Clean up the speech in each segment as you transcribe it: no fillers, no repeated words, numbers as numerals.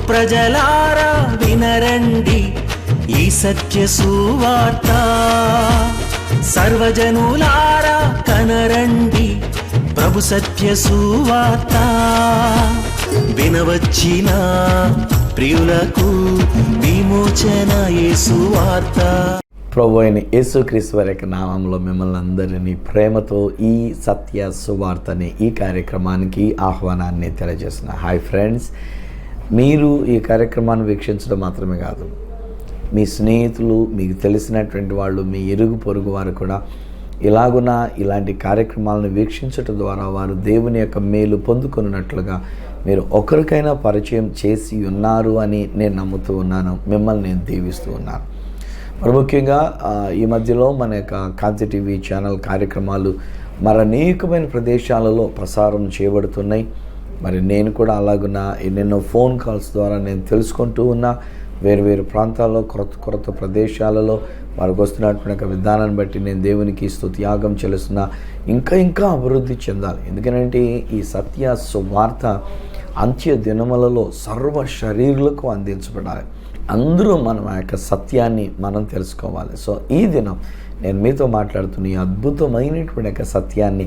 ప్రజలారా వినరండి ఈ సత్య సువార్త, సర్వజనులారా కనరండి ప్రభు సత్య సువార్త. వినవచ్చిన ప్రియులకు విమోచన యేసు వార్త. ప్రభు అయిన యేసుక్రీస్తు వారి యొక్క నామంలో మిమ్మల్ని అందరినీ ప్రేమతో ఈ సత్య సువార్తని ఈ కార్యక్రమానికి ఆహ్వానాన్ని తెలియజేస్తున్నా. హాయ్ ఫ్రెండ్స్, మీరు ఈ కార్యక్రమాన్ని వీక్షించడం మాత్రమే కాదు, మీ స్నేహితులు, మీకు తెలిసినటువంటి వాళ్ళు, మీ ఇరుగు పొరుగు వారు కూడా ఇలాంటి కార్యక్రమాలను వీక్షించడం ద్వారా వారు దేవుని యొక్క మేలు పొందుకున్నట్లుగా మీరు ఒకరికైనా పరిచయం చేసి ఉన్నారు అని నేను నమ్ముతూ ఉన్నాను. మిమ్మల్ని నేను దీవిస్తూ ఉన్నాను. మరి ముఖ్యంగా ఈ మధ్యలో మన యొక్క కాంతి టీవీ ఛానల్ కార్యక్రమాలు మరి అనేకమైన ప్రదేశాలలో ప్రసారం చేయబడుతున్నాయి. మరి నేను కూడా అలాగున్నా ఎన్నెన్నో ఫోన్ కాల్స్ ద్వారా నేను తెలుసుకుంటూ ఉన్నా. వేరు ప్రాంతాల్లో కొత్త ప్రదేశాలలో వారికి వస్తున్నటువంటి విధానాన్ని బట్టి నేను దేవునికి స్తుతియాగం చెల్లిస్తున్నా. ఇంకా అభివృద్ధి చెందాలి. ఎందుకంటే ఈ సత్య సువార్త అంత్య దినములలో సర్వ శరీరులకు అందించబడాలి. అందరూ మనం ఆ యొక్క సత్యాన్ని మనం తెలుసుకోవాలి. సో ఈ దినం నేను మీతో మాట్లాడుతున్న ఈ అద్భుతమైనటువంటి యొక్క సత్యాన్ని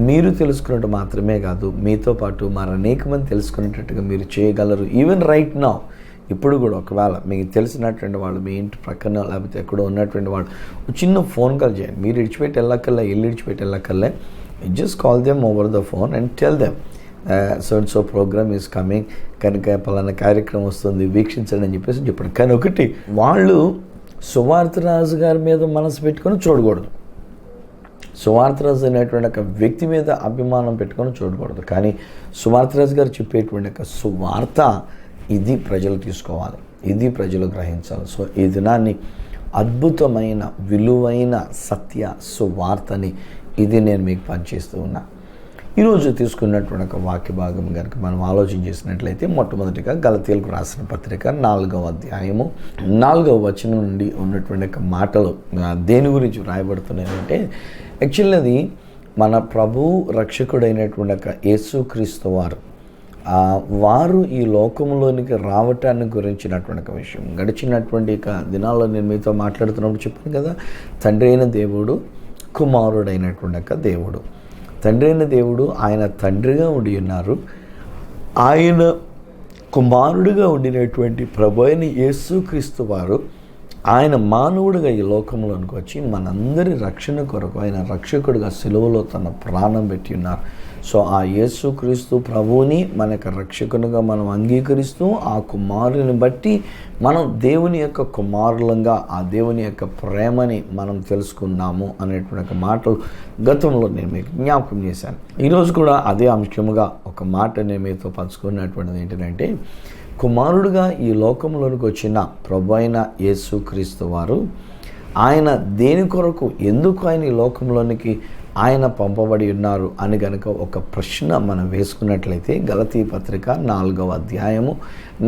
మీరు తెలుసుకున్నట్టు మాత్రమే కాదు, మీతో పాటు మరి అనేక మంది తెలుసుకునేటట్టుగా మీరు చేయగలరు. ఈవెన్ రైట్ నౌ, ఇప్పుడు కూడా ఒకవేళ మీకు తెలిసినటువంటి వాళ్ళు మీ ఇంటి ప్రక్కన లేకపోతే ఎక్కడో ఉన్నటువంటి వాళ్ళు చిన్న ఫోన్ కాల్ చేయండి. మీరు ఇడిచిపెట్టి వెళ్ళక్కర్లే, ఇడిచిపెట్టి వెళ్ళక్కర్లే. Just call them over the phone and tell them so programme is coming, కనుక పలానా కార్యక్రమం వస్తుంది, వీక్షించండి అని చెప్పేసి చెప్పండి. కానీ ఒకటి, వాళ్ళు సువార్తరాజు గారి మీద మనసు పెట్టుకొని చూడకూడదు. సువార్తరాజు అనేటువంటి ఒక వ్యక్తి మీద అభిమానం పెట్టుకొని చూడకూడదు. కానీ సువార్తరాజు గారు చెప్పేటువంటి ఒక సువార్త ఇది ప్రజలు తీసుకోవాలి, ఇది ప్రజలు గ్రహించాలి. సో ఈ దినాన్ని అద్భుతమైన విలువైన సత్య సువార్తని ఇది నేను మీకు పనిచేస్తూ ఉన్నా. ఈరోజు తీసుకున్నటువంటి ఒక వాక్య భాగం కనుక మనం ఆలోచన చేసినట్లయితే, మొట్టమొదటిగా గలతీయులకు రాసిన పత్రిక 4వ అధ్యాయము 4వ వచనం నుండి ఉన్నటువంటి ఒక మాటలు దేని గురించి వ్రాయబడుతున్నాయంటే, యాక్చువల్లీ అది మన ప్రభు రక్షకుడైనటువంటి ఒక యేసుక్రీస్తు వారు ఈ లోకంలోనికి రావటాన్ని గురించినటువంటి ఒక విషయం. గడిచినటువంటి దినాల్లో నేను మీతో మాట్లాడుతున్నప్పుడు చెప్పాను కదా, తండ్రి అయిన దేవుడు, కుమారుడైనటువంటి ఒక దేవుడు. తండ్రి అయిన దేవుడు ఆయన తండ్రిగా ఉండి ఉన్నారు, ఆయన కుమారుడిగా ఉండినటువంటి ప్రభు అయిన యేసుక్రీస్తు వారు ఆయన మానవుడిగా ఈ లోకంలోనికి వచ్చి మనందరి రక్షణ కొరకు ఆయన రక్షకుడిగా సిలువలో తన ప్రాణం పెట్టి ఉన్నారు. సో ఆ యేసుక్రీస్తు ప్రభువుని మన యొక్క రక్షకునిగా మనం అంగీకరిస్తూ ఆ కుమారుని బట్టి మనం దేవుని యొక్క కుమారులంగా ఆ దేవుని యొక్క ప్రేమని మనం తెలుసుకున్నాము అనేటువంటి మాటలు గతంలో నేను మీకు జ్ఞాపకం చేశాను. ఈరోజు కూడా అదే అంశముగా ఒక మాట నేను మీతో పంచుకున్నటువంటిది ఏంటంటే, కుమారుడుగా ఈ లోకంలోనికి వచ్చిన ప్రభు అయిన యేసుక్రీస్తు వారు ఆయన దేని కొరకు, ఎందుకు ఆయన ఈ లోకంలోనికి ఆయన పంపబడి ఉన్నారు అని కనుక ఒక ప్రశ్న మనం వేసుకున్నట్లయితే, గలతీ పత్రిక 4వ అధ్యాయము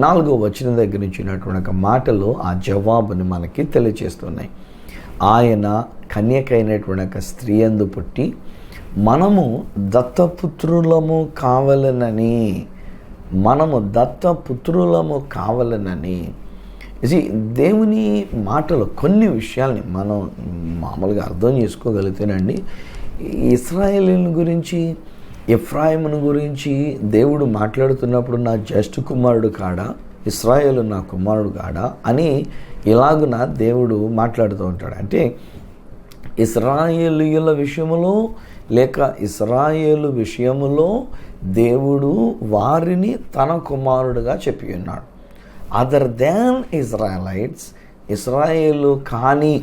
4వ వచనం దగ్గర నుంచి ఉన్నటువంటి మాటలు ఆ జవాబుని మనకి తెలియజేస్తున్నాయి. ఆయన కన్యకైనటువంటి ఒక స్త్రీ యందు పుట్టి మనము దత్తపుత్రులము కావాలనని ఇది దేవుని మాటలు. కొన్ని విషయాల్ని మనం మామూలుగా అర్థం చేసుకోగలిగితేనండి, ఇశ్రాయేలీయుల గురించి, ఎఫ్రాయిమును గురించి దేవుడు మాట్లాడుతున్నప్పుడు నా జ్యేష్ఠ కుమారుడు కాడా, ఇశ్రాయేలు నా కుమారుడు కాడా అని ఇలాగున దేవుడు మాట్లాడుతూ ఉంటాడు. అంటే ఇశ్రాయేలీయుల విషయంలో లేక ఇశ్రాయేలు విషయములో దేవుడు వారిని తన కుమారుడుగా చెప్పి ఉన్నాడు. అదర్ దాన్ ఇజ్రాయలైట్స్, ఇశ్రాయేలు కానీ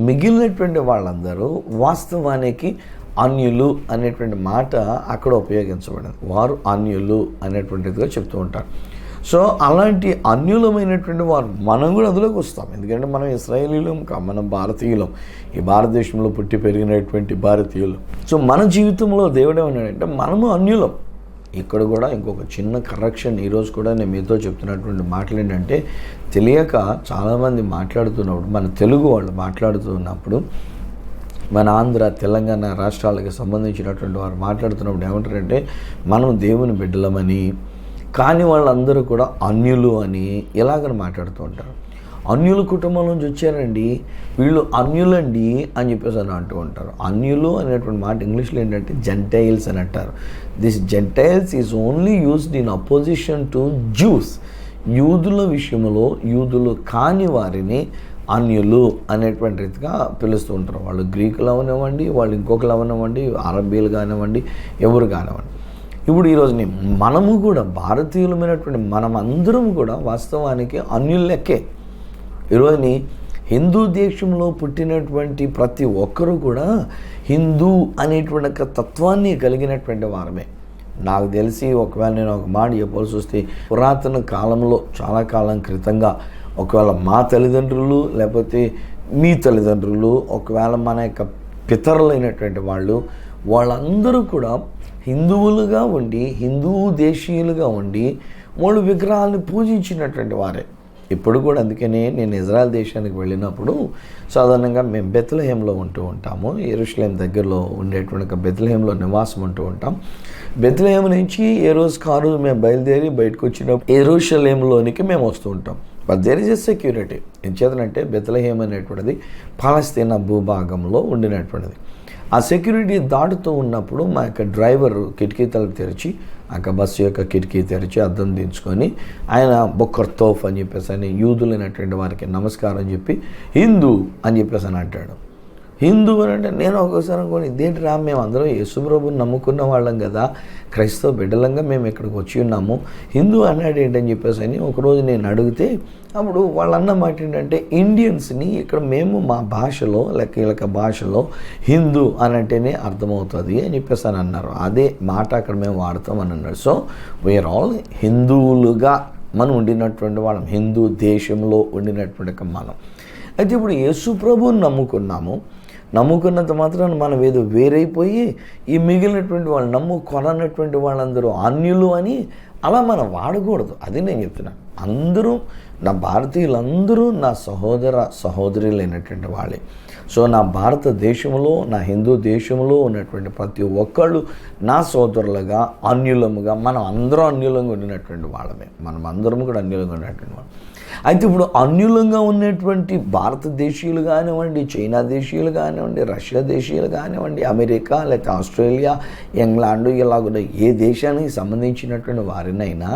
మిగిలినటువంటి వాళ్ళందరూ వాస్తవానికి అన్యులు అనేటువంటి మాట అక్కడ ఉపయోగించబడింది. వారు అన్యులు అనేటువంటిదిగా చెప్తూ ఉంటారు. సో అలాంటి అన్యులమైనటువంటి వారు మనం కూడా అందులోకి వస్తాం. ఎందుకంటే మనం ఇశ్రాయేలీయులం, మనం భారతీయులం, ఈ భారతదేశంలో పుట్టి పెరిగినటువంటి భారతీయులు. సో మన జీవితంలో దేవుడు ఏమన్నాడంటే మనము అన్యులం. ఇక్కడ కూడా ఇంకొక చిన్న కరెక్షన్ ఈరోజు కూడా నేను మీతో చెప్తున్నటువంటి మాటలు ఏంటంటే, తెలియక చాలామంది మాట్లాడుతున్నప్పుడు, మన తెలుగు వాళ్ళు మాట్లాడుతున్నప్పుడు, మన ఆంధ్ర తెలంగాణ రాష్ట్రాలకు సంబంధించినటువంటి వారు మాట్లాడుతున్నప్పుడు ఏమంటారంటే, మనం దేవుని బిడ్డలమని, కానీ వాళ్ళందరూ కూడా అన్యులు అని ఎలాగని మాట్లాడుతూ ఉంటారు. అన్యుల కుటుంబం నుంచి వచ్చారండి, వీళ్ళు అన్యులండి అని చెప్పేసి అని అంటూ ఉంటారు. అన్యులు అనేటువంటి మాట ఇంగ్లీష్లో ఏంటంటే జెంటైల్స్ అని అంటారు. This Gentiles is only used in opposition to juice. యూదుల విషయంలో యూదులు కాని వారిని అన్యులు అనేటువంటి రీతిగా పిలుస్తూ ఉంటారు. వాళ్ళు గ్రీకులు అవనివ్వండి, వాళ్ళు ఇంకొకరు అవనివ్వండి, అరబీలు కానివ్వండి, ఎవరు కానివ్వండి. ఇప్పుడు ఈరోజు మనము కూడా భారతీయులమైనటువంటి మనమందరం కూడా వాస్తవానికి అన్యులెక్కే. ఈరోజుని హిందూ దేశంలో పుట్టినటువంటి ప్రతి ఒక్కరూ కూడా హిందూ అనేటువంటి ఒక తత్వాన్ని కలిగినటువంటి వారమే. నాకు తెలిసి ఒకవేళ నేను ఒక మాట చెప్పాల్సి వస్తే, పురాతన కాలంలో చాలా కాలం క్రితంగా ఒకవేళ మా తల్లిదండ్రులు లేకపోతే మీ తల్లిదండ్రులు, ఒకవేళ మన యొక్క పితరులైనటువంటి వాళ్ళందరూ కూడా హిందువులుగా ఉండి, హిందూ దేశీయులుగా ఉండి వాళ్ళు విగ్రహాలను పూజించినటువంటి వారే. ఇప్పుడు కూడా అందుకనే నేను ఇజ్రాయెల్ దేశానికి వెళ్ళినప్పుడు సాధారణంగా మేము బెత్లెహేంలో ఉంటూ ఉంటాము. యెరూషలేం దగ్గరలో ఉండేటువంటి బెత్లెహేంలో నివాసం ఉంటూ ఉంటాం. బెత్లెహేం నుంచి ఏ రోజుకి ఆ రోజు మేము బయలుదేరి బయటకు వచ్చినప్పుడు యెరూషలేంలోనికి మేము వస్తూ ఉంటాం. But there is a security. ఎంచేతనంటే బెత్లెహేం అనేటువంటిది పాలస్తీనా భూభాగంలో ఉండినటువంటిది. ఆ సెక్యూరిటీ దాటుతూ ఉన్నప్పుడు మా యొక్క డ్రైవర్ కిటికీ తలుపు తెరిచి, ఆ బస్సు యొక్క కిటికీ తెరిచి అద్దం దించుకొని ఆయన బొక్కర్ తోఫ్ అని చెప్పేసి అని యూదులైనటువంటి వారికి నమస్కారం చెప్పి హిందూ అని చెప్పేసి అని అంటాడు. హిందూ అని అంటే నేను ఒకసారి అనుకోని, ఇదేంటి రా, మేము అందరం యేసుప్రభుని నమ్ముకున్న వాళ్ళం కదా, క్రైస్తవ బిడ్డలంగా మేము ఇక్కడికి వచ్చి ఉన్నాము, హిందూ అన్నాడు ఏంటని చెప్పేసి అని ఒకరోజు నేను అడిగితే, అప్పుడు వాళ్ళన్న మాట ఏంటంటే ఇండియన్స్ని ఇక్కడ మేము మా భాషలో వీళ్ళకి భాషలో హిందూ అని అంటేనే అర్థమవుతుంది అని చెప్పేసి అని అన్నారు. అదే మాట అక్కడ మేము వాడతామని అన్నారు. సో వీఆర్ ఆల్ హిందువులుగా మనం ఉండినటువంటి వాళ్ళం, హిందూ దేశంలో ఉండినటువంటి మనం. అయితే ఇప్పుడు యేసు ప్రభువుని నమ్ముకున్నంత మాత్రాన మనం ఏదో వేరైపోయి ఈ మిగిలినటువంటి వాళ్ళు నమ్ముకొనటువంటి వాళ్ళందరూ అన్యులు అని అలా మనం వాడకూడదు. అది నేను చెప్తున్నాను. అందరూ నా భారతీయులందరూ నా సహోదరులైనటువంటి వాళ్ళే. సో నా భారతదేశంలో, నా హిందూ దేశంలో ఉన్నటువంటి ప్రతి ఒక్కళ్ళు నా సోదరులుగా, అన్యులముగా, మనం అందరం అన్యులంగా ఉండినటువంటి వాళ్ళమే. మనం అందరం కూడా అన్యులంగా ఉన్నటువంటి వాళ్ళం. అయితే ఇప్పుడు అన్యులంగా ఉన్నటువంటి భారతదేశీయులు కానివ్వండి, చైనా దేశీయులు కానివ్వండి, రష్యా దేశీయులు కానివ్వండి, అమెరికా లేకపోతే ఆస్ట్రేలియా, ఇంగ్లాండ్ ఇలాగ ఏ దేశానికి సంబంధించినటువంటి వారినైనా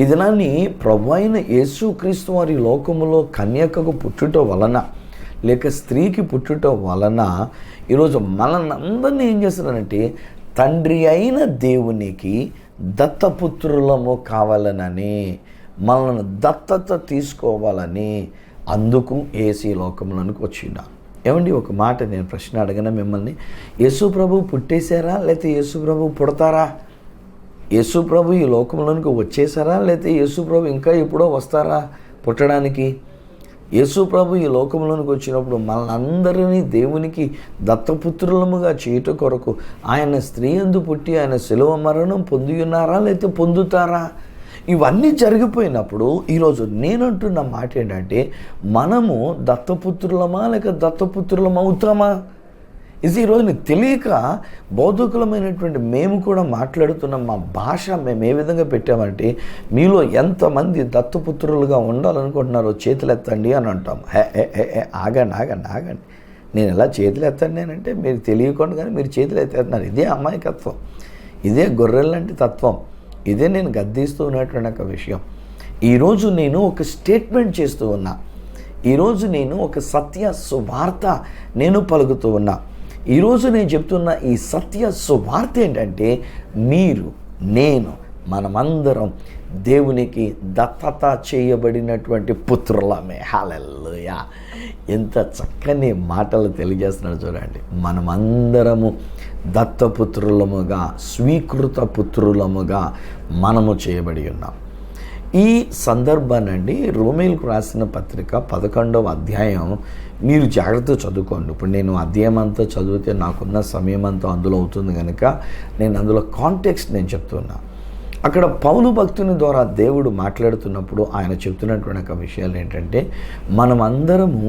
ఈ దినాన్ని ప్రభు అయిన యేసుక్రీస్తు వారి లోకములో కన్యకకు పుట్టుట వలన లేక స్త్రీకి పుట్టుట వలన ఈరోజు మనల్ని ఏం చేస్తున్నారంటే తండ్రి అయిన దేవునికి దత్తపుత్రులము కావాలనని, మనల్ని దత్తత తీసుకోవాలని అందుకు ఏసీ లోకంలోనికి వచ్చిండా. ఏమండి, ఒక మాట నేను ప్రశ్న అడగన మిమ్మల్ని, యేసు ప్రభు పుట్టేశారా లేకపోతే యేసు ప్రభు పుడతారా? యేసు ప్రభు ఈ లోకంలోనికి వచ్చేసారా లేకపోతే యేసు ప్రభు ఇంకా ఎప్పుడో వస్తారా పుట్టడానికి? యేసు ప్రభు ఈ లోకంలోనికి వచ్చినప్పుడు మనందరినీ దేవునికి దత్తపుత్రులముగా చేయుట కొరకు ఆయన స్త్రీ యందు పుట్టి ఆయన శిలువ మరణం పొంది ఉన్నారా లేకపోతే పొందుతారా? ఇవన్నీ జరిగిపోయినప్పుడు ఈరోజు నేనంటున్న మాట ఏంటంటే, మనము దత్తపుత్రులమా లేక దత్తపుత్రులం అవుతామా? ఇది ఈరోజు తెలియక బౌద్ధికులమైనటువంటి మేము కూడా మాట్లాడుతున్న మా భాష మేము ఏ విధంగా పెట్టామంటే, మీలో ఎంతమంది దత్తపుత్రులుగా ఉండాలనుకుంటున్నారో చేతులు ఎత్తండి అని అంటాం. ఆగండి, నేను ఎలా చేతులు ఎత్తాను నేనంటే మీరు తెలియకుండా కానీ మీరు చేతులు ఎత్తేస్తున్నారు. ఇదే అమాయకత్వం, ఇదే గొర్రెల్లాంటి తత్వం, ఇదే నేను గద్దిస్తూ ఉన్నటువంటి ఒక విషయం. ఈరోజు నేను ఒక స్టేట్మెంట్ చేస్తూ ఉన్నా, ఈరోజు నేను ఒక సత్య సువార్త నేను పలుకుతూ ఉన్నా. ఈరోజు నేను చెప్తున్న ఈ సత్య సువార్త ఏంటంటే, మీరు, నేను, మనమందరం దేవునికి దత్తత చేయబడినటువంటి పుత్రులమే. హల్లెలూయా! ఎంత చక్కని మాటలు తెలియజేస్తున్నాడు చూడండి. మనమందరము దత్తపుత్రులముగా, స్వీకృత పుత్రులముగా మనము చేయబడి ఉన్నాం. ఈ సందర్భానండి రోమీయులకు రాసిన పత్రిక 11వ అధ్యాయం మీరు జాగ్రత్త చదువుకోండి. ఇప్పుడు నేను అధ్యాయం అంతా చదివితే నాకున్న సమయం అంతా అందులో అవుతుంది కనుక నేను అందులో కాంటెక్స్ట్ నేను చెప్తున్నా. అక్కడ పౌలు భక్తుని ద్వారా దేవుడు మాట్లాడుతున్నప్పుడు ఆయన చెప్తున్నటువంటి ఒక విషయాలు ఏంటంటే, మనమందరము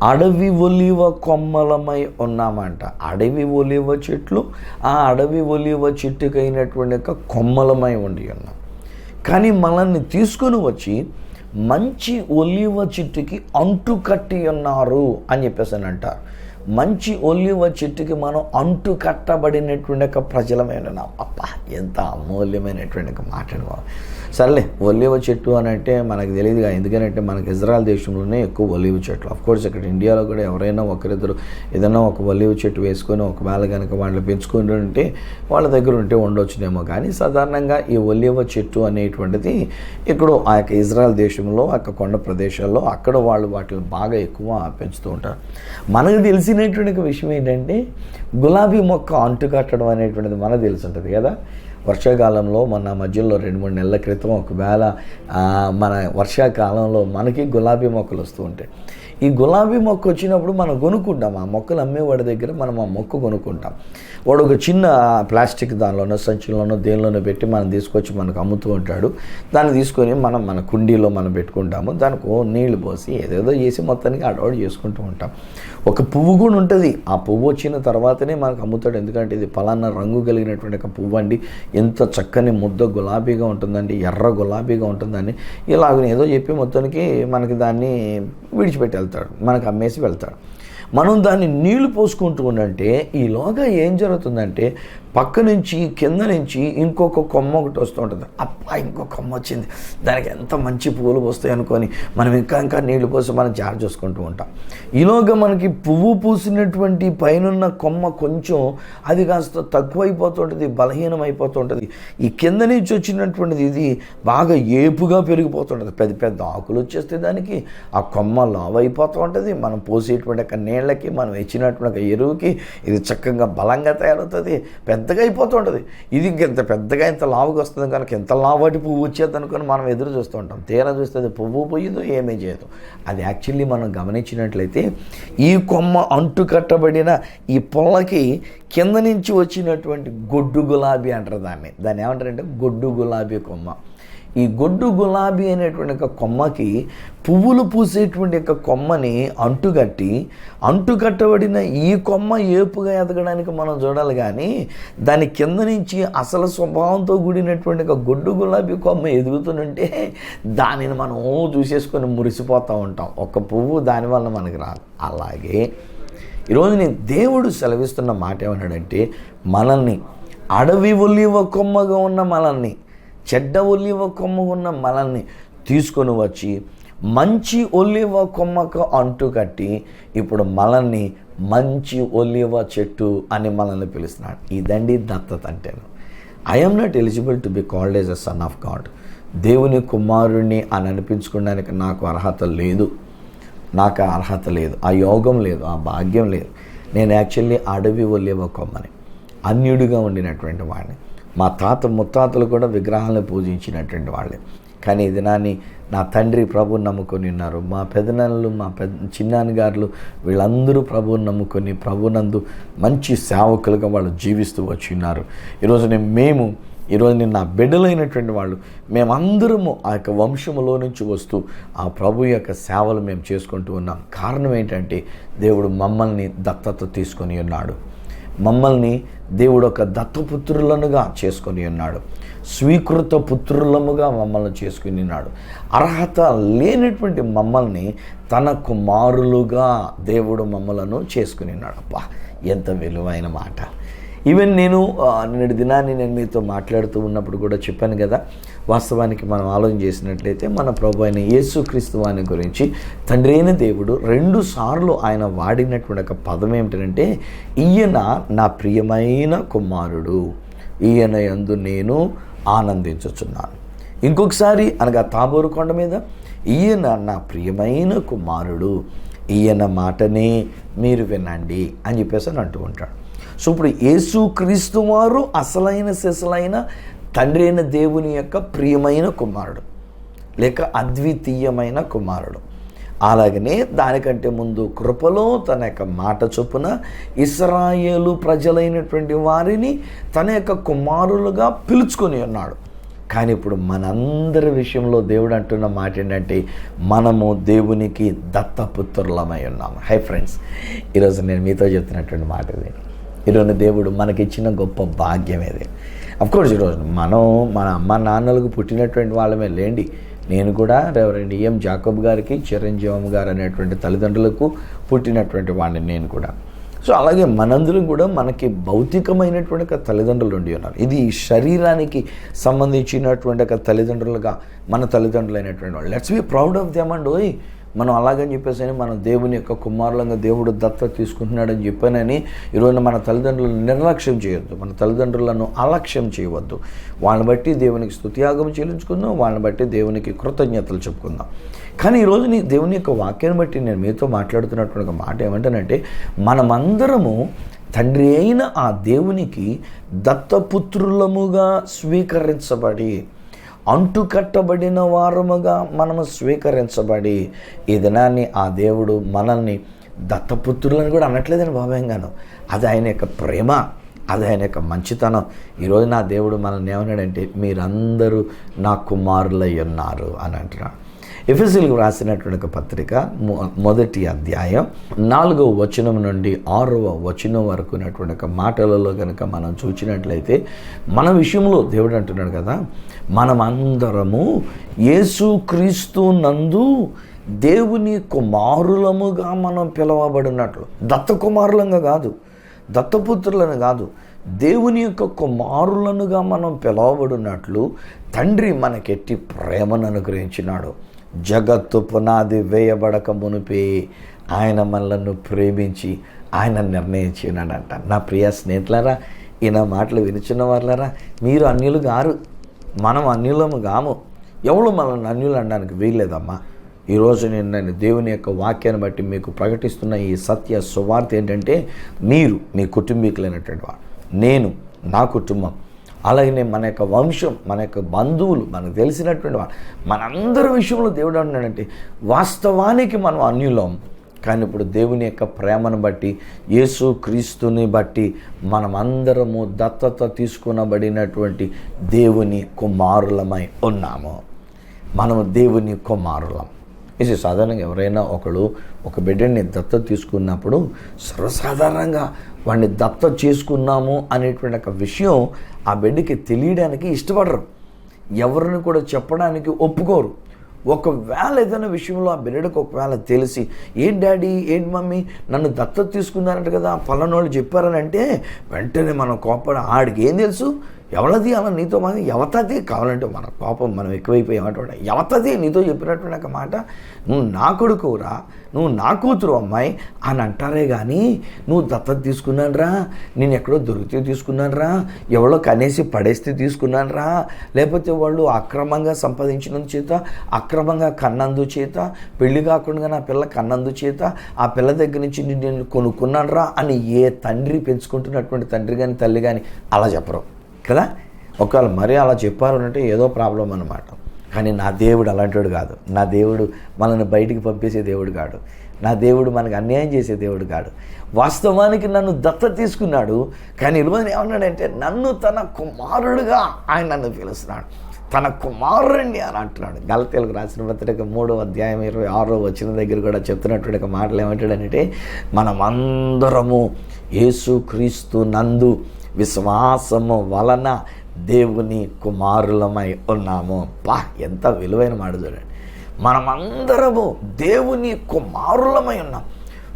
అడవి ఒలివ కొమ్మలమై ఉన్నామంట. అడవి ఒలివ చెట్లు, ఆ అడవి ఒలివ చెట్టుకైనటువంటి ఒక కొమ్మలమై ఉండి ఉన్నాం. కానీ మనల్ని తీసుకొని వచ్చి మంచి ఒలీవ చెట్టుకి అంటు కట్టి ఉన్నారు అని చెప్పేసి అని అంటారు. మంచి ఒలీవ చెట్టుకి మనం అంటు కట్టబడినటువంటి ఒక ప్రజలమైన అబ్బా, ఎంత అమూల్యమైనటువంటి ఒక మాట. సర్లే, ఒలీవ చెట్టు అని అంటే మనకు తెలియదుగా, ఎందుకంటే మనకి ఇజ్రాయెల్ దేశంలోనే ఎక్కువ ఒలీవ చెట్లు. అఫ్కోర్స్ ఇక్కడ ఇండియాలో కూడా ఎవరైనా ఒకరిద్దరు ఏదైనా ఒక ఒలీవ చెట్టు వేసుకొని ఒకవేళ కనుక వాళ్ళు పెంచుకొని ఉంటే వాళ్ళ దగ్గర ఉంటే ఉండొచ్చునేమో. కానీ సాధారణంగా ఈ ఒలీవ చెట్టు అనేటువంటిది ఇక్కడ ఆ యొక్క ఇజ్రాయెల్ దేశంలో ఆ యొక్క కొండ ప్రదేశాల్లో అక్కడ వాళ్ళు వాటిని బాగా ఎక్కువ పెంచుతూ ఉంటారు. మనకు తెలిసినటువంటి విషయం ఏంటంటే గులాబీ మొక్క అంటు కట్టడం అనేటువంటిది మనకు తెలిసి ఉంటుంది కదా. వర్షాకాలంలో మన మధ్యలో 2-3 నెలల క్రితం ఒకవేళ మన వర్షాకాలంలో మనకి గులాబీ మొక్కలు వస్తూ ఉంటాయి. ఈ గులాబీ మొక్క వచ్చినప్పుడు మనం కొనుక్కుంటాం. ఆ మొక్కలు అమ్మేవాడి దగ్గర మనం ఆ మొక్క కొనుక్కుంటాం. వాడు ఒక చిన్న ప్లాస్టిక్ దానిలోనో సంచిలోనో దేనిలోనో పెట్టి మనం తీసుకొచ్చి మనకు అమ్ముతూ ఉంటాడు. దాన్ని తీసుకొని మనం మన కుండీలో మనం పెట్టుకుంటాము. దానికి నీళ్లు పోసి ఏదేదో చేసి మొత్తానికి అడవాడు చేసుకుంటూ ఉంటాం. ఒక పువ్వు కూడా ఉంటుంది. ఆ పువ్వు వచ్చిన తర్వాతనే మనకు అమ్ముతాడు. ఎందుకంటే ఇది పలానా రంగు కలిగినటువంటి ఒక పువ్వు అండి, ఎంత చక్కని ముద్ద గులాబీగా ఉంటుందండి, ఎర్ర గులాబీగా ఉంటుందని ఇలాగ ఏదో చెప్పి మొత్తానికి మనకి దాన్ని విడిచిపెట్టి వెళ్తాడు, మనకు అమ్మేసి వెళ్తాడు. మనం దాన్ని నీళ్లు పోసుకుంటూ ఉండంటే ఈలోగా ఏం జరుగుతుందంటే పక్క నుంచి కింద నుంచి ఇంకొక కొమ్మ ఒకటి వస్తూ ఉంటుంది. అబ్బా, ఇంకో కొమ్మ వచ్చింది, దానికి ఎంత మంచి పువ్వులు వస్తాయి అనుకొని మనం ఇంకా నీళ్లు పోసి మనం జాగ్రత్త చూసుకుంటూ ఉంటాం. ఈలోగా మనకి పువ్వు పూసినటువంటి పైనున్న కొమ్మ కొంచెం అది కాస్త తక్కువైపోతుంటుంది, బలహీనం అయిపోతుంటుంది. ఈ కింద నుంచి వచ్చినటువంటిది ఇది బాగా ఏపుగా పెరిగిపోతుంటుంది. పెద్ద పెద్ద ఆకులు వచ్చేస్తే దానికి ఆ కొమ్మ లావు అయిపోతూ ఉంటుంది. మనం పోసేటువంటి నీళ్ళకి మనం ఇచ్చినటువంటి ఎరువుకి ఇది చక్కగా బలంగా తయారవుతుంది, పెద్దగా అయిపోతూ ఉంటుంది. ఇది ఇంకెంత పెద్దగా ఇంత లావుగా వస్తుంది కనుక ఎంత లావాటి పువ్వు వచ్చేది అనుకొని మనం ఎదురు చూస్తూ ఉంటాం. తీరా చూస్తే అది పువ్వు పోయేదో ఏమీ చేయదు. అది యాక్చువల్లీ మనం గమనించినట్లయితే ఈ కొమ్మ అంటు కట్టబడిన ఈ పొల్లకి కింద నుంచి వచ్చినటువంటి గొడ్డు గులాబీ అంటారు దాన్ని ఏమంటారంటే గొడ్డు గులాబీ కొమ్మ. ఈ గొడ్డు గులాబీ అనేటువంటి ఒక కొమ్మకి పువ్వులు పూసేటువంటి ఒక కొమ్మని అంటుకట్టబడిన ఈ కొమ్మ ఏపుగా ఎదగడానికి మనం చూడాలి. కానీ దాని కింద నుంచి అసలు స్వభావంతో కూడినటువంటి ఒక గొడ్డు గులాబీ కొమ్మ ఎదుగుతుంటే దానిని మనం చూసేసుకొని మురిసిపోతూ ఉంటాం. ఒక పువ్వు దానివల్ల మనకి రాదు. అలాగే ఈరోజు నేను దేవుడు సెలవిస్తున్న మాట ఏమన్నాడంటే మనల్ని అడవి ఒలీవ కొమ్మగా ఉన్న మనల్ని, చెడ్డ ఒలీవ కొమ్మ ఉన్న మనల్ని తీసుకొని వచ్చి మంచి ఒలీవ కొమ్మకు అంటుకట్టి ఇప్పుడు మనల్ని మంచి ఒలీవ చెట్టు అని మనల్ని పిలుస్తున్నాడు. ఇదండి దత్తత అంటేను. I'm not eligible to be called as a son of God. దేవుని కుమారుణ్ణి అని అనిపించుకోవడానికి నాకు అర్హత లేదు, ఆ యోగం లేదు, ఆ భాగ్యం లేదు. నేను యాక్చువల్లీ అడవి ఒలీవ కొమ్మని, అన్యుడిగా ఉండినటువంటి వాడిని. మా ముత్తాతలు కూడా విగ్రహాలను పూజించినటువంటి వాళ్ళే. కానీ ఈ దినాన్ని నా తండ్రి ప్రభువుని నమ్ముకొని ఉన్నారు. మా పెదనాన్నలు, మా చిన్నాన్నగారులు వీళ్ళందరూ ప్రభువుని నమ్ముకొని ప్రభునందు మంచి సేవకులుగా వాళ్ళు జీవిస్తూ వచ్చి ఉన్నారు. ఈరోజు నేను నా బిడ్డలైనటువంటి వాళ్ళు మేమందరము ఆ యొక్క వంశములో నుంచి వస్తూ ఆ ప్రభు యొక్క సేవలు మేము చేసుకుంటూ ఉన్నాం. కారణం ఏంటంటే దేవుడు మమ్మల్ని దత్తత తీసుకొని ఉన్నాడు. మమ్మల్ని దేవుడు ఒక దత్తపుత్రులనుగా చేసుకొని ఉన్నాడు. స్వీకృత పుత్రులముగా మమ్మల్ని చేసుకుని ఉన్నాడు. అర్హత లేనటువంటి మమ్మల్ని తన కుమారులుగా దేవుడు మమ్మలను చేసుకుని ఉన్నాడు. అబ్బా, ఎంత విలువైన మాట. ఈవెన్ నిన్నటి దినాన్ని నేను మీతో మాట్లాడుతూ ఉన్నప్పుడు కూడా చెప్పాను కదా, వాస్తవానికి మనం ఆలోచన చేసినట్లయితే మన ప్రభు అయిన యేసుక్రీస్తు వాని గురించి తండ్రి అయిన దేవుడు 2 సార్లు ఆయన వాడినటువంటి ఒక పదం ఏమిటంటే ఈయన నా ప్రియమైన కుమారుడు, ఈయన యందు నేను ఆనందించుచున్నాను. ఇంకొకసారి అనగా తాబోరు కొండ మీద ఈయన నా ప్రియమైన కుమారుడు, ఈయన మాటనే మీరు వినండి అని చెప్పేసి అని అంటూ ఉంటాడు. సో ఇప్పుడు యేసుక్రీస్తు వారు అసలైన సిసలైన తండ్రి అయిన దేవుని యొక్క ప్రియమైన కుమారుడు, లేక అద్వితీయమైన కుమారుడు. అలాగనే దానికంటే ముందు కృపలో తన యొక్క మాట చొప్పున ఇశ్రాయేలు ప్రజలైనటువంటి వారిని తన యొక్క కుమారులుగా పిలుచుకొని ఉన్నాడు. కానీ ఇప్పుడు మనందరి విషయంలో దేవుడు అంటున్న మాట ఏంటంటే మనము దేవునికి దత్తపుత్రులమై ఉన్నాము. హై ఫ్రెండ్స్, ఈరోజు నేను మీతో చెప్తున్నటువంటి మాట ఇది. ఈరోజు దేవుడు మనకిచ్చిన గొప్ప భాగ్యం ఇది. అఫ్కోర్స్ ఈరోజు మనం మన అమ్మ నాన్నలకు పుట్టినటువంటి వాళ్ళమే లేండి. నేను కూడా రెవరెండ్ ఈఎం జాకబ్ గారికి, చిరంజీవమ్మ గారు అనేటువంటి తల్లిదండ్రులకు పుట్టినటువంటి వాడిని నేను కూడా. సో అలాగే మనందరం కూడా మనకి భౌతికమైనటువంటి ఒక తల్లిదండ్రులు ఉండి ఉన్నారు. ఇది శరీరానికి సంబంధించినటువంటి ఒక తల్లిదండ్రులుగా మన తల్లిదండ్రులు అయినటువంటి వాళ్ళు. Let's be proud of them and ఓయ్. మనం అలాగని చెప్పేసి మనం దేవుని యొక్క కుమారులంగా దేవుడు దత్తత తీసుకుంటున్నాడని చెప్పానని ఈరోజు మన తల్లిదండ్రులను నిర్లక్ష్యం చేయొద్దు, మన తల్లిదండ్రులను అలక్ష్యం చేయవద్దు. వాళ్ళని బట్టి దేవునికి స్తుతియాగం చెల్లించుకుందాం, వాళ్ళని బట్టి దేవునికి కృతజ్ఞతలు చెప్పుకుందాం. కానీ ఈరోజు దేవుని యొక్క వాక్యాన్ని బట్టి నేను మీతో మాట్లాడుతున్నటువంటి ఒక మాట ఏమంటానంటే, మనమందరము తండ్రి అయిన ఆ దేవునికి దత్తపుత్రులముగా స్వీకరించబడి, అంటుకట్టబడిన వారముగా మనము స్వీకరించబడి, ఈ దినాన్ని ఆ దేవుడు మనల్ని దత్తపుత్రులను కూడా అనట్లేదని బాబాయంగాను. అది ఆయన యొక్క ప్రేమ, అది ఆయన యొక్క మంచితనం. ఈరోజు నా దేవుడు మనల్ని ఏమన్నాడంటే, మీరందరూ నా కుమారులై ఉన్నారు అని అంటున్నాడు. ఎఫెసీయులకు రాసినటువంటి ఒక పత్రిక 1వ అధ్యాయం 4వ వచనం నుండి 6వ వచనం వరకు ఉన్నటువంటి ఒక మాటలలో కనుక మనం చూసినట్లయితే, మన విషయంలో దేవుడు అంటున్నాడు కదా, మనమందరము యేసుక్రీస్తు నందు దేవుని కుమారులముగా మనం పిలవబడినట్లు, దత్త కుమారులంగా కాదు, దత్తపుత్రులను కాదు, దేవుని యొక్క కుమారులనుగా మనం పిలవబడినట్లు తండ్రి మనకెట్టి ప్రేమను అనుగ్రహించినాడు. జగత్తు పునాది వేయబడక మునిపే ఆయన మనలను ప్రేమించి ఆయన నిర్ణయించినాడంట. నా ప్రియ స్నేహితులారా, ఈయన మాటలు వినిచున్న వాళ్ళారా, మీరు అన్యులు గారు, మనం అన్యులము కాము. ఎవరు మనల్ని అన్యులు అనడానికి వీల్లేదమ్మా. ఈరోజు నేను దేవుని యొక్క వాక్యాన్ని బట్టి మీకు ప్రకటిస్తున్న ఈ సత్య సువార్త ఏంటంటే, మీరు మీ కుటుంబీకులైనటువంటి వారు, నేను నా కుటుంబం, అలాగనే మన యొక్క వంశం, మన యొక్క బంధువులు, మనకు తెలిసినటువంటి వారు, మనందరి విషయంలో దేవుడు అంటున్నాడంటే, వాస్తవానికి మనం అన్యులం, కానీ ఇప్పుడు దేవుని యొక్క ప్రేమను బట్టి, యేసు క్రీస్తుని బట్టి మనమందరము దత్తత తీసుకునబడినటువంటి దేవుని కుమారులమై ఉన్నాము. మనము దేవుని కుమారులం. ఇది సాధారణంగా ఎవరైనా ఒక బిడ్డని దత్తత తీసుకున్నప్పుడు సర్వసాధారణంగా వాడిని దత్తత చేసుకున్నాము అనేటువంటి ఒక విషయం ఆ బిడ్డకి తెలియడానికి ఇష్టపడరు, ఎవరిని కూడా చెప్పడానికి ఒప్పుకోరు. ఒకవేళ ఏదైనా విషయంలో ఆ బిడ్డకు ఒకవేళ తెలిసి, ఏంటి డాడీ, ఏంటి మమ్మీ, నన్ను దత్తత తీసుకున్నారంట కదా, పలానోళ్ళు చెప్పారని అంటే వెంటనే మనం కోపడ, ఆడికి ఏం తెలుసు, ఎవరది అలా నీతో మాట, ఎవతది కావాలంటే మన కోపం మనం ఎక్కువైపోయి ఏమంటాడు, ఎవతది నీతో చెప్పినటువంటి ఒక మాట, నువ్వు నా కొడుకురా, నువ్వు నా కూతురు అమ్మాయి అని అంటారే కానీ, నువ్వు దత్తత తీసుకున్నానరా, నేను ఎక్కడో దొరికితే తీసుకున్నానరా, ఎవరో కనేసి పడేస్తే తీసుకున్నానరా, లేకపోతే వాళ్ళు అక్రమంగా సంపాదించినందు చేత, అక్రమంగా కన్నందు చేత, పెళ్లి కాకుండా నా పిల్ల కన్నందు చేత ఆ పిల్ల దగ్గర నుంచి నేను కొనుక్కున్నానరా అని ఏ తండ్రి పెంచుకుంటున్నటువంటి తండ్రి కానీ తల్లి కానీ అలా చెప్పరు కదా. ఒకవేళ మరీ అలా చెప్పారు అంటే ఏదో ప్రాబ్లం అన్నమాట. కానీ నా దేవుడు అలాంటివాడు కాదు. నా దేవుడు మనల్ని బయటికి పంపేసే దేవుడు కాడు. నా దేవుడు మనకు అన్యాయం చేసే దేవుడు కాడు. వాస్తవానికి నన్ను దత్తత తీసుకున్నాడు, కానీ ఇరువని ఏమన్నాడంటే, నన్ను తన కుమారుడుగా ఆయన నన్ను పిలుస్తున్నాడు, తన కుమారుడిని అని అంటున్నాడు. గలతీయులకు రాసిన పత్రిక 3వ అధ్యాయం 26వ వచనం దగ్గర కూడా చెప్తున్నటువంటి ఒక మాటలు ఏమంటాడంటే, మనమందరము యేసుక్రీస్తు నందు విశ్వాసము వలన దేవుని కుమారులమై ఉన్నాము. ఎంత విలువైన మాట చూడండి. మనమందరము దేవుని కుమారులమై ఉన్నాం.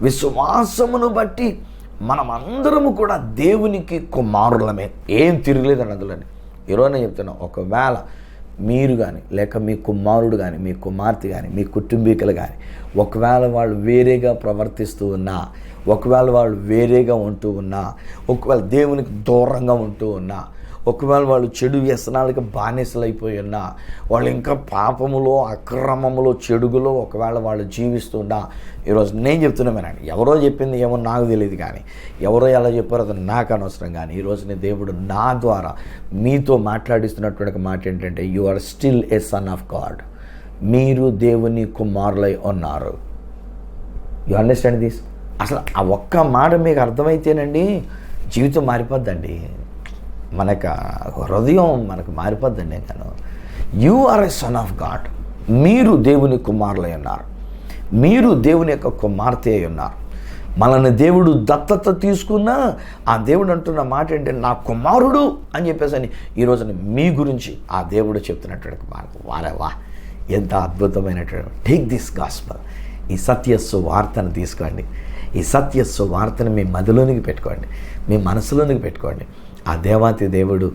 విశ్వాసమును బట్టి మనమందరము కూడా దేవునికి కుమారులమే, ఏం తిరగలేదని అందులోని. ఈరోజు నేను చెప్తున్నా, ఒకవేళ మీరు కానీ, లేక మీ కుమారుడు కానీ, మీ కుమార్తె కానీ, మీ కుటుంబీకులు కానీ, ఒకవేళ వాళ్ళు వేరేగా ప్రవర్తిస్తూ ఉన్నా, ఒకవేళ వాళ్ళు వేరేగా ఉంటూ ఉన్నా, ఒకవేళ దేవునికి దూరంగా ఉంటూ ఉన్నా, ఒకవేళ వాళ్ళు చెడు వ్యసనాలకు బానిసలు అయిపోయి ఉన్నా, వాళ్ళు ఇంకా పాపములో, అక్రమములో, చెడుగులో ఒకవేళ వాళ్ళు జీవిస్తున్నా, ఈరోజు నేను చెప్తున్నామేనండి, ఎవరో చెప్పింది ఏమో నాకు తెలియదు, కానీ ఎవరో ఎలా చెప్పారో అది నాకు అనవసరం. కానీ ఈరోజు దేవుడు నా ద్వారా మీతో మాట్లాడిస్తున్నటువంటి మాట ఏంటంటే, you are still a son of God. మీరు దేవుని కుమారులై ఉన్నారు. You understand this? అసలు ఆ ఒక్క మాట మీకు అర్థమైతేనండి జీవితం మారిపోద్దండి, మనకు హృదయం మనకు మారిపోద్దండి. నేను you are a son of God. మీరు దేవుని కుమారులై ఉన్నారు, మీరు దేవుని యొక్క కుమార్తె అయి ఉన్నారు. మనల్ని దేవుడు దత్తత తీసుకున్నా ఆ దేవుడు అంటున్న మాట ఏంటంటే నా కుమారుడు అని చెప్పేసి అని ఈ రోజున మీ గురించి ఆ దేవుడు చెప్తున్నటువంటి మాట. వారేవా ఎంత అద్భుతమైనటువంటి. టేక్ దిస్ గాస్పల్, ఈ సత్యస్సు వార్తను తీసుకోండి. ఈ సత్యస్సు వార్తను మీ మదిలోనికి పెట్టుకోండి, మీ మనసులోనికి పెట్టుకోండి. ఆ దేవాతి దేవుడు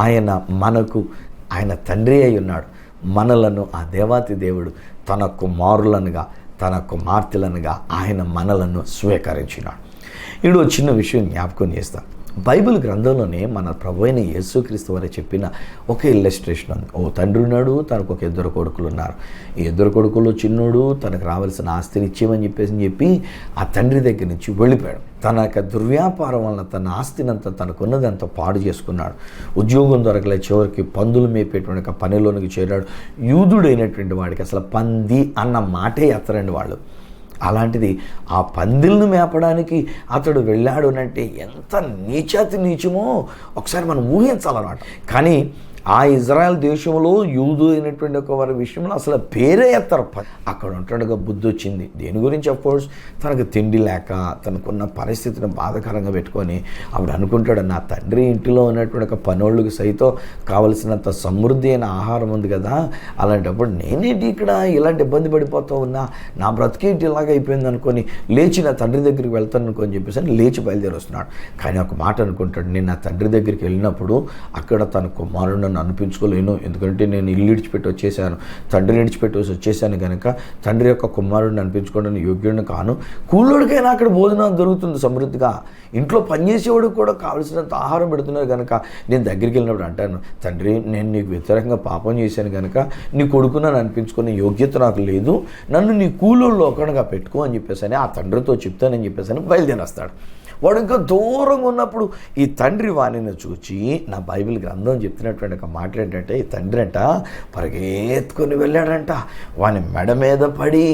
ఆయన తండ్రి అయి ఉన్నాడు. మనలను ఆ దేవాతి దేవుడు తన కుమారులనుగా తన కుమార్తెలనుగా ఆయన మనలను స్వీకరించినాడు. ఇప్పుడు చిన్న విషయం జ్ఞాపకం చేస్తాను. బైబిల్ గ్రంథంలోనే మన ప్రభు అయిన యేసుక్రీస్తు వారు చెప్పిన ఒక ఇల్లస్ట్రేషన్ ఉంది. ఓ తండ్రి ఉన్నాడు, తనకు ఒక 2 కొడుకులు ఉన్నారు. ఈ 2 కొడుకులు చిన్నోడు తనకు రావాల్సిన ఆస్తిని ఇచ్చేయమని చెప్పి ఆ తండ్రి దగ్గర నుంచి వెళ్ళిపోయాడు. తన యొక్క దుర్వ్యాపారం వలన తన ఆస్తినంతా తనకున్నదంతా పాడు చేసుకున్నాడు. ఉద్యోగం దొరకలే, చివరికి పందులు మేపేటువంటి పనిలోనికి చేరాడు. యూదుడైనటువంటి వాడికి అసలు పంది అన్న మాటే ఎత్తరండి వాళ్ళు. అలాంటిది ఆ పందిలను మేపడానికి అతడు వెళ్ళాడు అంటే ఎంత నీచాతి నీచమో ఒకసారి మనం ఊహించాలన్నమాట. కానీ ఆ ఇజ్రాయెల్ దేశంలో యూదు అయినటువంటి ఒక వారి విషయంలో అసలు పేరే ఎత్తారు. అక్కడ ఉంటాడుగా బుద్ధి వచ్చింది. దేని గురించి అఫ్కోర్స్ తనకు తిండి లేక తనకున్న పరిస్థితిని బాధాకరంగా పెట్టుకొని అప్పుడు అనుకుంటాడు, నా తండ్రి ఇంటిలో ఉన్నటువంటి ఒక పనోళ్ళకి సైతం కావలసినంత సమృద్ధి అయిన ఆహారం ఉంది కదా, అలాంటప్పుడు నేనేంటి ఇక్కడ ఇలాంటి ఇబ్బంది పడిపోతూ ఉన్నా, నా బ్రతికేంటి ఇలాగ అయిపోయింది అనుకొని లేచి నా తండ్రి దగ్గరికి వెళ్తాను అనుకొని చెప్పేసి లేచి బయలుదేరి వస్తున్నాడు. కానీ ఒక మాట అనుకుంటాడు, నేను నా తండ్రి దగ్గరికి వెళ్ళినప్పుడు అక్కడ తన కుమారుడు అనిపించుకోలేను, ఎందుకంటే నేను ఇల్లు విడిచిపెట్టి వచ్చేసాను, తండ్రిని విడిచిపెట్టి వచ్చేసాను కనుక తండ్రి యొక్క కుమారుడిని అనిపించుకోవడానికి యోగ్యుడిని కాను. కూలోడికైనా అక్కడ భోజనం దొరుకుతుంది సమృద్ధిగా, ఇంట్లో పనిచేసేవాడికి కూడా కావలసినంత ఆహారం పెడుతున్నారు కనుక నేను దగ్గరికి వెళ్ళినప్పుడు అంటాను, తండ్రి నేను నీకు వ్యతిరేకంగా పాపం చేశాను కనుక నీ కొడుకు నన్ను అనిపించుకునే యోగ్యత నాకు లేదు, నన్ను నీ కూలోళ్ళు ఒకటిగా పెట్టుకో అని చెప్పేసి ఆ తండ్రితో చెప్తానని చెప్పేసి బయలుదేరేస్తాడు. వాడు ఇంకా దూరంగా ఉన్నప్పుడు ఈ తండ్రి వాణిని చూచి, నా బైబిల్ గ్రంథం చెప్తున్నటువంటి ఒక మాట ఏంటంటే, ఈ తండ్రి అంట పరిగెత్తుకొని వెళ్ళాడంట, వాని మెడ మీద పడి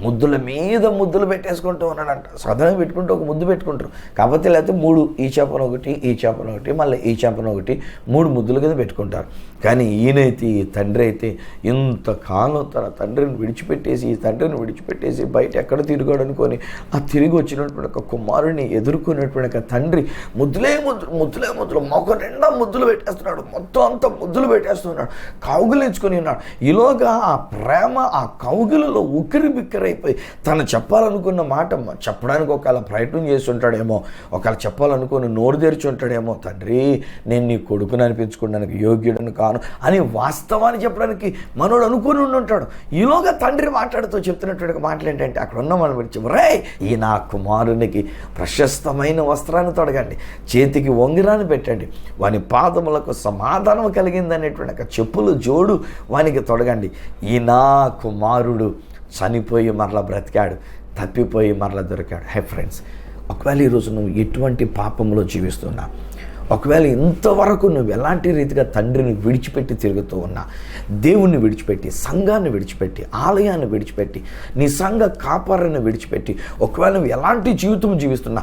ముద్దుల మీద ముద్దులు పెట్టేసుకుంటూ ఉన్నాడంట. సదనం పెట్టుకుంటూ ఒక ముద్దు పెట్టుకుంటారు, కాకపోతే లేకపోతే 3 ఈ చేపను ఒకటి ఈ చేపను ఒకటి మళ్ళీ ఈ చేపను ఒకటి 3 ముద్దుల కింద పెట్టుకుంటారు. కానీ ఈయనైతే ఈ తండ్రి అయితే ఇంతకాలం తన తండ్రిని విడిచిపెట్టేసి ఈ తండ్రిని విడిచిపెట్టేసి బయట ఎక్కడ తిరిగాడు అనుకొని ఆ తిరిగి వచ్చినటువంటి ఒక కుమారుని ఎదుర్కొనేటువంటి ఒక తండ్రి ముద్దులే ముద్దులు మొక్క నిండా ముద్దులు పెట్టేస్తున్నాడు, మొత్తం అంతా ముద్దులు పెట్టేస్తున్నాడు, కౌగిలించుకొని ఉన్నాడు. ఈలోగా ఆ ప్రేమ ఆ కౌగిలలో ఉక్కిరి బిక్కిరైపోయి తను చెప్పాలనుకున్న మాట చెప్పడానికి ఒకవేళ ప్రయత్నం చేసి ఉంటాడేమో, ఒకవేళ చెప్పాలనుకుని నోరు తెరిచి ఉంటాడేమో, తండ్రి నేను నీ కొడుకుని అనిపించుకోవడానికి యోగ్యుడని కాను అని వాస్తవాన్ని చెప్పడానికి మనోడు అనుకుని ఉంటాడు. ఈలోగా తండ్రి మాట్లాడుతూ చెప్తున్నటువంటి మాటలు ఏంటంటే, అక్కడ ఉన్న మనం విడిచి రే ఈ నా కుమారునికి ప్రశస్తమైన వస్త్రాన్ని తొడగండి, చేతికి ఉంగరాన్ని పెట్టండి, వాని పాదములకు సమాధానం కలిగిందనేటువంటి ఒక చెప్పులు జోడు వానికి తొడగండి. ఈ నా కుమారుడు చనిపోయి మరలా బ్రతికాడు, తప్పిపోయి మరలా దొరికాడు. హై ఫ్రెండ్స్, ఒకవేళ ఈరోజు నువ్వు ఎటువంటి పాపంలో జీవిస్తున్నా, ఒకవేళ ఇంతవరకు నువ్వు ఎలాంటి రీతిగా తండ్రిని విడిచిపెట్టి తిరుగుతూ ఉన్నా, దేవుణ్ణి విడిచిపెట్టి, సంఘాన్ని విడిచిపెట్టి, ఆలయాన్ని విడిచిపెట్టి, నీ సంఘ కాపరిని విడిచిపెట్టి ఒకవేళ నువ్వు ఎలాంటి జీవితం జీవిస్తున్నా,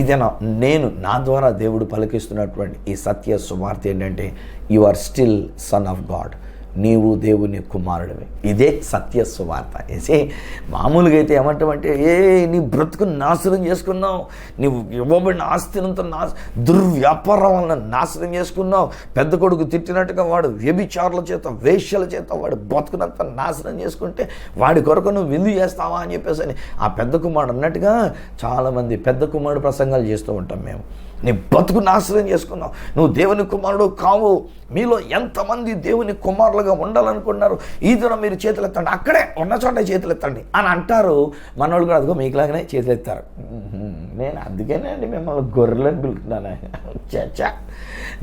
ఇదేనా నేను నా ద్వారా దేవుడు పలికిస్తున్నటువంటి ఈ సత్య సువార్త ఏంటంటే, you are still son of God, నీవు దేవుని కుమారుడివి. ఇదే సత్య సువార్త. మామూలుగా అయితే ఏమంటామంటే, నీ బ్రతుకుని నాశనం చేసుకున్నావు, నీవు ఇవ్వబడిన ఆస్తినంతా దుర్వ్యాపారం వలన నాశనం చేసుకున్నావు, పెద్ద కొడుకు తిట్టినట్టుగా వాడు వ్యభిచారుల చేత వేశ్యల చేత వాడు బ్రతుకునంతా నాశనం చేసుకుంటే వాడి కొరకు నువ్వు విందు చేస్తావా అని చెప్పేసి ఆ పెద్ద కుమారుడు అన్నట్టుగా చాలామంది పెద్ద కుమారుడు ప్రసంగాలు చేస్తూ ఉంటాం మేము. నీ బతుకు నాశనం చేసుకున్నావు, నువ్వు దేవుని కుమారుడు కావు. మీలో ఎంతమంది దేవుని కుమారులుగా ఉండాలనుకున్నారు, ఈ దినం మీరు చేతులు ఎత్తండి, అక్కడే ఉన్న చోట చేతులు ఎత్తండి అని అంటారు. మనోళ్ళు కూడా అదిగో మీకులాగానే చేతులు ఎత్తారు. నేను అందుకేనండి మిమ్మల్ని గొర్రెలని పిలుతున్నాను. చచ్చా,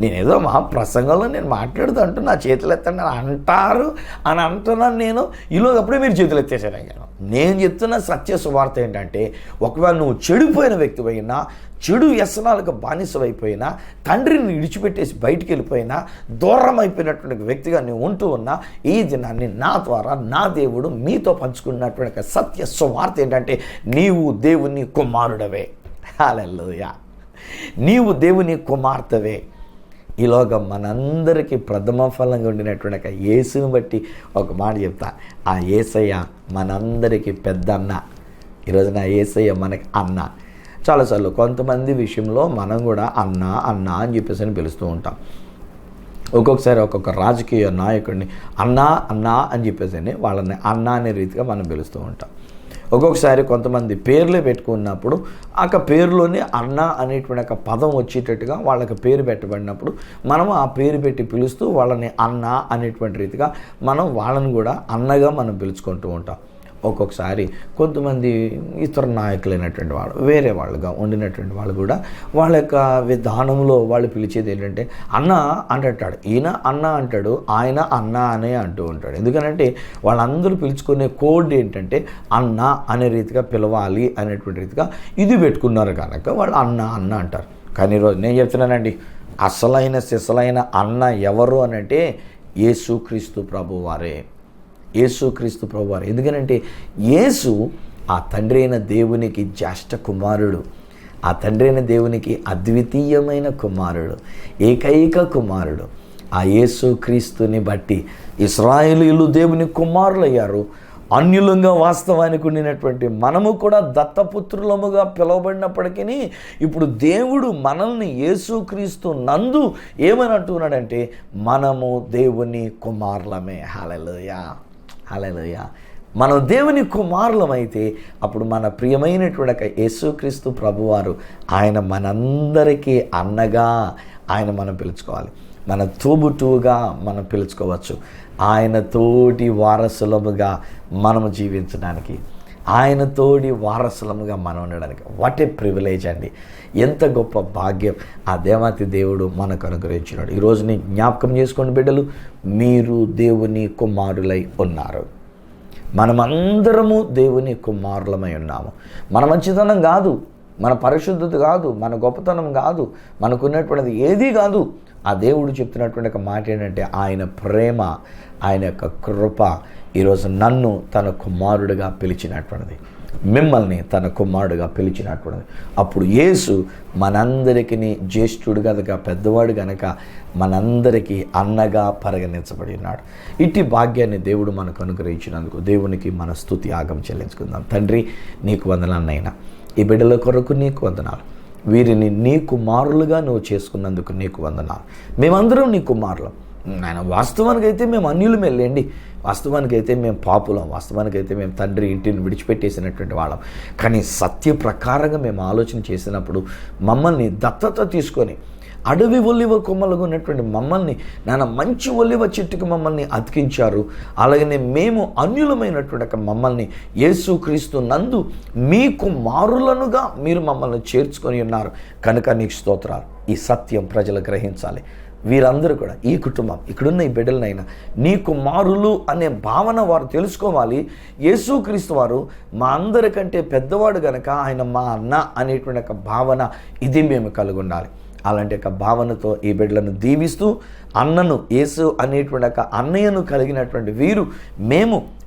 నేనేదో మా ప్రసంగంలో నేను మాట్లాడుతూ అంటూ నా చేతులు ఎత్తండి అని అంటారు అని అంటున్నాను నేను. ఈలోగా అప్పుడే మీరు చేతులు ఎత్తేసాను. నేను చెప్తున్న సత్య సువార్త ఏంటంటే, ఒకవేళ నువ్వు చెడిపోయిన వ్యక్తి అయినా, చెడు వ్యసనాలకు బానిసమైపోయినా, తండ్రిని విడిచిపెట్టేసి బయటికి వెళ్ళిపోయినా, దూరం అయిపోయినటువంటి వ్యక్తిగా నువ్వు ఉంటూ ఉన్నా, ఈ దినాన్ని నా ద్వారా నా దేవుడు మీతో పంచుకున్నటువంటి సత్య సువార్త ఏంటంటే, నీవు దేవుని కుమారుడవే. హల్లెలూయా, నీవు దేవుని కుమార్తెవే. ఈలోగా మనందరికీ ప్రథమ ఫలంగా ఉండినటువంటి యేసుని బట్టి ఒక మాట చెప్తా, ఆ యేసయ్య మనందరికీ పెద్ద అన్న. ఈరోజు నా యేసయ్య మనకి అన్న. చాలాసార్లు కొంతమంది విషయంలో మనం కూడా అన్న అన్న అని చెప్పేసి అని పిలుస్తూ ఉంటాం. ఒక్కొక్కసారి ఒక్కొక్క రాజకీయ నాయకుడిని అన్నా అని చెప్పేసి వాళ్ళని అన్న అనే రీతిగా మనం పిలుస్తూ ఉంటాం. ఒక్కొక్కసారి కొంతమంది పేర్లే పెట్టుకున్నప్పుడు ఆ పేరులోనే అన్న అనేటువంటి ఒక పదం వచ్చేటట్టుగా వాళ్ళకి పేరు పెట్టబడినప్పుడు మనం ఆ పేరు పెట్టి పిలుస్తూ వాళ్ళని అన్న అనేటువంటి రీతిగా మనం వాళ్ళని కూడా అన్నగా మనం పిలుచుకుంటూ ఉంటాం. ఒక్కొక్కసారి కొంతమంది ఇతర నాయకులైనటువంటి వాళ్ళు వేరే వాళ్ళుగా ఉండినటువంటి వాళ్ళు కూడా వాళ్ళ యొక్క విధానంలో వాళ్ళు పిలిచేది ఏంటంటే అన్న అంటాడు, ఈయన అన్న అంటాడు, ఆయన అన్న అనే అంటూ ఉంటాడు. ఎందుకనంటే వాళ్ళందరూ పిలుచుకునే కోడ్ ఏంటంటే అన్న అనే రీతిగా పిలవాలి అనేటువంటి రీతిగా ఇది పెట్టుకున్నారు కనుక వాళ్ళు అన్న అన్న అంటారు. కానీ ఈరోజు నేను చెప్తున్నానండి, అసలైన సిసలైన అన్న ఎవరు అనంటే యేసుక్రీస్తు ప్రభువారే. యేసుక్రీస్తు ప్రభువారు. ఎందుకనంటే యేసు ఆ తండ్రి అయిన దేవునికి జ్యేష్ఠ కుమారుడు, ఆ తండ్రి అయిన దేవునికి అద్వితీయమైన కుమారుడు, ఏకైక కుమారుడు. ఆ యేసుక్రీస్తుని బట్టి ఇశ్రాయేలీయులు దేవుని కుమారులయ్యారు. అన్యులంగా వాస్తవానికి ఉండినటువంటి మనము కూడా దత్తపుత్రులముగా పిలువబడినప్పటికీ ఇప్పుడు దేవుడు మనల్ని యేసుక్రీస్తు నందు ఏమని అంటున్నాడంటే మనము దేవుని కుమారులమే. హల్లెలూయా, హల్లెలూయా. మనం దేవుని కుమారులమైతే అప్పుడు మన ప్రియమైనటువంటి యేసుక్రీస్తు ప్రభువారు ఆయన మనందరికీ అన్నగా ఆయన మనం పిలుచుకోవాలి, మన తోబుట్టువుగా మనం పిలుచుకోవచ్చు. ఆయన తోటి వారసులముగా మనము జీవించడానికి, ఆయన తోటి వారసులముగా మనం ఉండడానికి వాట్ ఏ ప్రివిలేజ్ అండి. ఎంత గొప్ప భాగ్యం ఆ దేవాతి దేవుడు మనకు అనుగ్రహించినాడు. ఈరోజు నీ జ్ఞాపకం చేసుకోండి బిడ్డలు, మీరు దేవుని కుమారులై ఉన్నారు. మనమందరము దేవుని కుమారులమై ఉన్నాము. మన మంచితనం కాదు, మన పరిశుద్ధత కాదు, మన గొప్పతనం కాదు, మనకున్నటువంటిది ఏదీ కాదు. ఆ దేవుడు చెప్తున్నటువంటి ఒక మాట ఏంటంటే ఆయన ప్రేమ, ఆయన యొక్క కృప ఈరోజు నన్ను తన కుమారుడిగా పిలిచినటువంటిది, మిమ్మల్ని తన కుమారుడుగా పిలిచినటువంటిది. అప్పుడు యేసు మనందరికీ జ్యేష్ఠుడు కనుక, పెద్దవాడు కనుక మనందరికీ అన్నగా పరిగణించబడి ఉన్నాడు. ఇట్టి భాగ్యాన్ని దేవుడు మనకు అనుగ్రహించినందుకు దేవునికి మన స్తుతి యాగం చెల్లించుకుందాం. తండ్రి, నీకు వందనాలనైనా, ఈ బిడ్డల కొరకు నీకు వందనాలు. వీరిని నీ కుమారులుగా నువ్వు చేసుకున్నందుకు నీకు వందనాలు. మేమందరం నీ కుమారులం నాయన. వాస్తవానికైతే మేము అన్యులు వెళ్ళండి, వాస్తవానికైతే మేము పాపులం, వాస్తవానికైతే మేము తండ్రి ఇంటిని విడిచిపెట్టేసినటువంటి వాళ్ళం. కానీ సత్య ప్రకారంగా మేము ఆలోచన చేసినప్పుడు మమ్మల్ని దత్తత తీసుకొని అడవి ఒలివ కొమ్మలుగా ఉన్నటువంటి మమ్మల్ని నాన్న మంచి ఒలివ చెట్టుకు మమ్మల్ని అతికించారు. అలాగనే మేము అన్యులమైనటువంటి మమ్మల్ని యేసుక్రీస్తు నందు మీ కుమారులనుగా మీరు మమ్మల్ని చేర్చుకొని ఉన్నారు కనుక నీకు స్తోత్రాలు. ఈ సత్యం ప్రజలు గ్రహించాలి. వీరందరూ కూడా, ఈ కుటుంబం, ఇక్కడున్న ఈ బిడ్డలనైనా నీ కుమారులు అనే భావన వారు తెలుసుకోవాలి. యేసుక్రీస్తు వారు మా అందరికంటే పెద్దవాడు కనుక ఆయన మా అన్న అనేటువంటి ఒక భావన ఇది మేము కలిగి ఉండాలి. అలాంటి ఒక భావనతో ఈ బిడ్డలను దీవిస్తూ అన్నను, యేసు అనేటువంటి ఒక అన్నయ్యను కలిగినటువంటి వీరు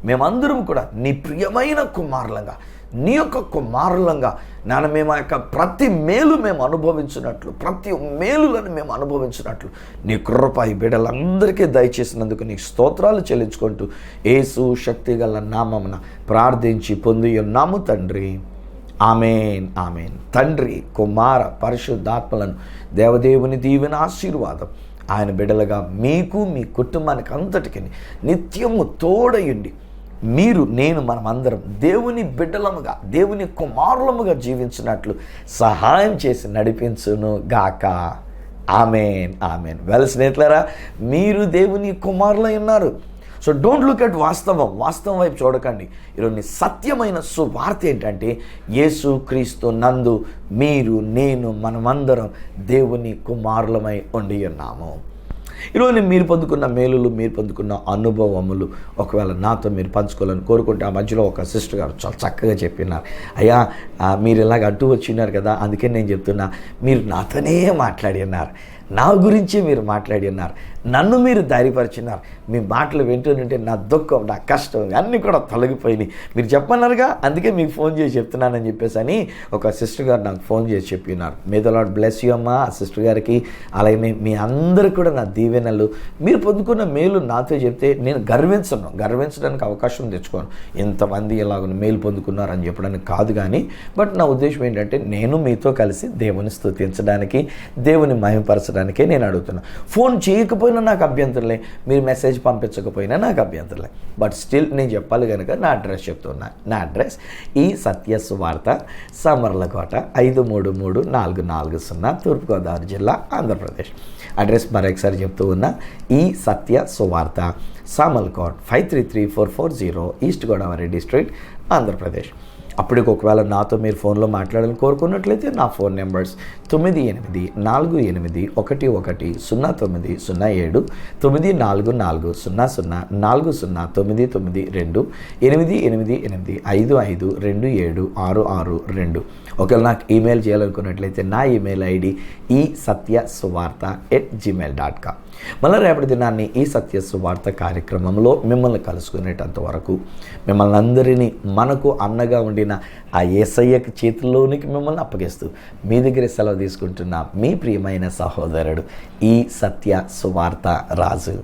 మేమందరం కూడా నీ ప్రియమైన కుమారులంగా, నీ యొక్క కుమారులంగా నాన్న మేము ఆ యొక్క ప్రతి మేలు మేము అనుభవించినట్లు, ప్రతి మేలులను మేము అనుభవించినట్లు నీ కృప ఈ బిడ్డలందరికీ దయచేసినందుకు నీకు స్తోత్రాలు చెల్లించుకుంటూ యేసు శక్తి గల నామమున ప్రార్థించి పొంది ఉన్నాము తండ్రి. ఆమేన్, ఆమేన్. తండ్రి, కుమార, పరిశుద్ధాత్మలను దేవదేవుని దీవెన ఆశీర్వాదం ఆయన బిడ్డలుగా మీకు, మీ కుటుంబానికి అంతటికి నిత్యము తోడయుండి నేను మనమందరం దేవుని బిడ్డలముగా, దేవుని కుమారులముగా జీవించినట్లు సహాయం చేసి నడిపించును గాక. ఆమేన్, ఆమేన్. వెల్ స్నేహితులారా, మీరు దేవుని కుమారులై ఉన్నారు. సో డోంట్ లుక్ అట్ వాస్తవం వైపు చూడకండి. ఈరోజు సత్యమైన సువార్త ఏంటంటే యేసుక్రీస్తు నందు మీరు, మనమందరం దేవుని కుమారులమై ఉండి ఉన్నాము. ఈరోజు మీరు పొందుకున్న మేలులు, మీరు పొందుకున్న అనుభవములు ఒకవేళ నాతో మీరు పంచుకోవాలని కోరుకుంటే, ఆ మధ్యలో ఒక సిస్టర్ గారు చాలా చక్కగా చెప్పినారు, అయ్యా మీరు ఇలాగ అంటూ వచ్చినారు కదా, అందుకే నేను చెప్తున్నా, మీరు నాతోనే మాట్లాడి ఉన్నారు, నా గురించి మీరు మాట్లాడి ఉన్నారు, నన్ను మీరు ధైర్యపరిచినారు. మీ మాటలు వింటుంటే నా దుఃఖం, నా కష్టం అన్నీ కూడా తొలగిపోయినాయి. మీరు చెప్పన్నారుగా, అందుకే మీకు ఫోన్ చేసి చెప్తున్నానని చెప్పేసి అని ఒక సిస్టర్ గారు నాకు ఫోన్ చేసి చెప్పినారు. May the lord bless you అమ్మా. ఆ సిస్టర్ గారికి అలాగే మీ అందరికీ కూడా నా దీవెనలు. మీరు పొందుకున్న మేలు నాతో చెప్తే నేను గర్వించడానికి అవకాశం తెచ్చుకోను. ఎంతమంది ఇలాగ మేలు పొందుకున్నారని చెప్పడానికి కాదు, కానీ బట్ నా ఉద్దేశం ఏంటంటే నేను మీతో కలిసి దేవుని స్తుతించడానికి, దేవుని మహిమపరచడానికే నేను అడుగుతున్నాను. ఫోన్ చేయకపోయినా నాకు అభ్యంతరలే, మీరు మెసేజ్ పంపించకపోయినా నాకు అభ్యంతరలే, బట్ స్టిల్ నేను చెప్పాలి కనుక నా అడ్రస్ చెప్తున్నా. నా అడ్రస్ ఈ సత్య సువార్త, సమర్లకోట 533440, తూర్పుగోదావరి జిల్లా, ఆంధ్రప్రదేశ్. అడ్రస్ మరొకసారి చెప్తూ ఉన్నా, ఈ సత్య సువార్త, సామర్లకోట్ 533440, ఈస్ట్ గోదావరి డిస్ట్రిక్ట్, ఆంధ్రప్రదేశ్. అప్పటికి ఒకవేళ నాతో మీరు ఫోన్లో మాట్లాడాలని కోరుకున్నట్లయితే నా ఫోన్ నెంబర్స్ 9848110907, 9440040992, 888855276662. ఒకవేళ నాకు ఈమెయిల్ చేయాలనుకున్నట్లయితే నా ఈమెయిల్ ఐడి esatyasuvartha@gmail.com. మళ్ళీ రేపటి దినాన్ని ఈ సత్య సువార్త కార్యక్రమంలో మిమ్మల్ని కలుసుకునేటంత వరకు మిమ్మల్ని అందరినీ మనకు అన్నగా ఉండిన ఆ యేసయ్యకి చేతుల్లోనికి మిమ్మల్ని అప్పగిస్తూ మీ దగ్గర సెలవు తీసుకుంటున్న మీ ప్రియమైన సహోదరుడు ఈ సత్య సువార్త రాజు.